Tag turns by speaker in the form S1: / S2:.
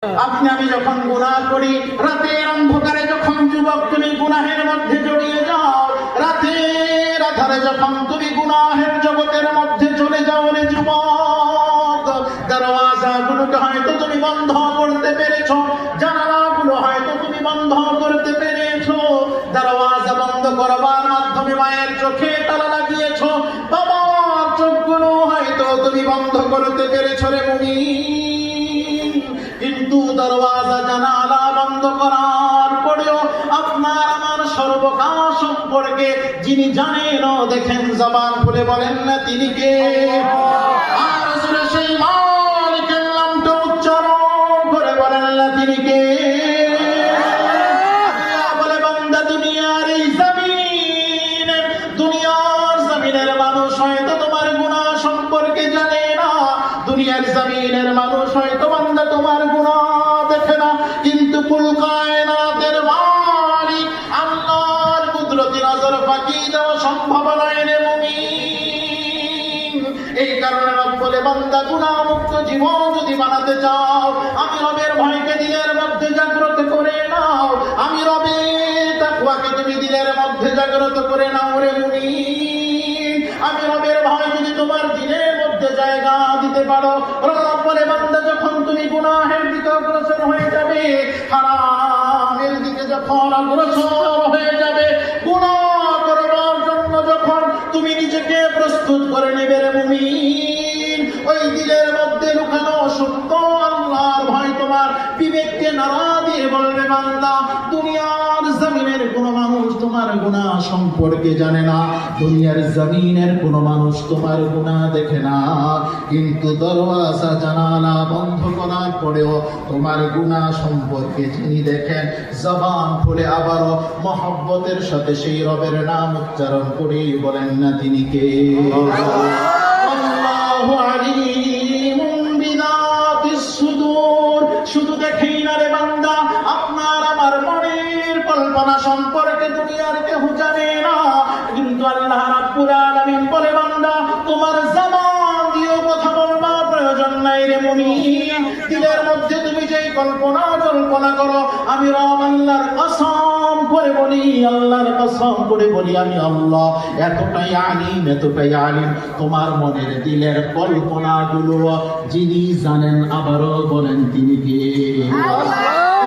S1: আপনি আমি যখন গুনাহ করি, রাতের অন্ধকারে যখন যুবক তুমি গুনাহের মধ্যে জড়িয়ে যাও, রাতের আধারে যখন তুমি গুনাহের জগতের মধ্যে চলে যাও রে যুবক, দরওয়াজাগুলোকে হয়তো তুমি বন্ধ করতে পেরেছো, জানালাগুলো হয়তো তুমি বন্ধ করতে পেরেছো, দরওয়াজা বন্ধ করবার মাধ্যমে মায়ের চোখে তালা লাগিয়েছো, বাবার চোখগুলো হয়তো তুমি বন্ধ করতে পেরেছো রে মুমিন। কিন্তু দরওয়াজা জানালা বন্ধ করার পরেও আপনার আমার সর্বকাল সম্পর্কে যিনি জানেন ও দেখেন, জবান খুলে বলেন না তিনি কে? আর রাসূল সেই মালিকের নামটা উচ্চারণ করে বলেন না তিনি কে? বলে বান্দা, দুনিয়ার এই দুনিয়ার জমিনের মানুষ হয়তো তোমার গুনাহ সম্পর্কে জানে না, দুনিয়ার জমিনের মানুষ হয়তো বান্দা তোমার গুনাহ দেখে না, কিন্তু কুল কায়নাতের মালিক আল্লাহর কুদরতি নজর ফাঁকি দেওয়া সম্ভব নয় রে মুমিন। এই কারণে রব বলে, বান্দা গুনাহ মুক্ত জীবন যদি বানাতে চাও, আমি রবের ভয়কে দিলের মধ্যে জাগ্রত করে নাও, আমি রবের তাকওয়াকে তুমি দিলের মধ্যে জাগ্রত করে নাও রে মুমিন। আমি রবের ভয় যদি তোমার দিলের মধ্যে জায়গা দিতে পারো, রব বলে, বান্দা যখন তুমি গুনাহের দিকে অগ্রসর হয়ে যাবে, হারামের দিকে যখন অগ্রসর হয়ে যাবে, গুনাহ করবার জন্য যখন তুমি নিজেকে প্রস্তুত করে নেবে রে মুমিন, ওই দিলের মধ্যে লুকানো সত্য আল্লাহর ভয় তোমার বিবেককে নাড়া দিয়ে বলবে, বান্দা দুনিয়ার জমিনের কোনো মানুষ তোমার গুনাহ সম্পর্কে জানে না, দুনিয়ার জমিনের কোনো মানুষ তোমার গুনাহ দেখে না, কিন্তু দরওয়াজা জানালা বন্ধ করার পরেও তোমার গুনাহ সম্পর্কে যিনি দেখেন, জবান খুলে আবারও মহব্বতের সাথে সেই রবের নাম উচ্চারণ করে বলেন না তিনি কে? আল্লাহু আলিমুম বিযাতিস সুদূর। শুধু দেখেই না রে বান্দা, আপনার আমার মনের কল্পনা সম্পর্কে দুনিয়ার কেউ জানে না, কিন্তু আল্লাহ রাব্বুল আলামিন বলে, বান্দা তোমার জবান দিয়েও কথা বলবার প্রয়োজন নাই রে মুমিন, দিলের মধ্যে তুমি যেই কল্পনা জল্পনা করো, আমি রব আল্লাহর কসম করে বলি, আল্লাহর কসম করে বলি, আমি আল্লাহ এতটাই আলিম, তোমার মনের দিলের কল্পনাগুলো যিনি জানেন, আবারও বলেন তিনি কে?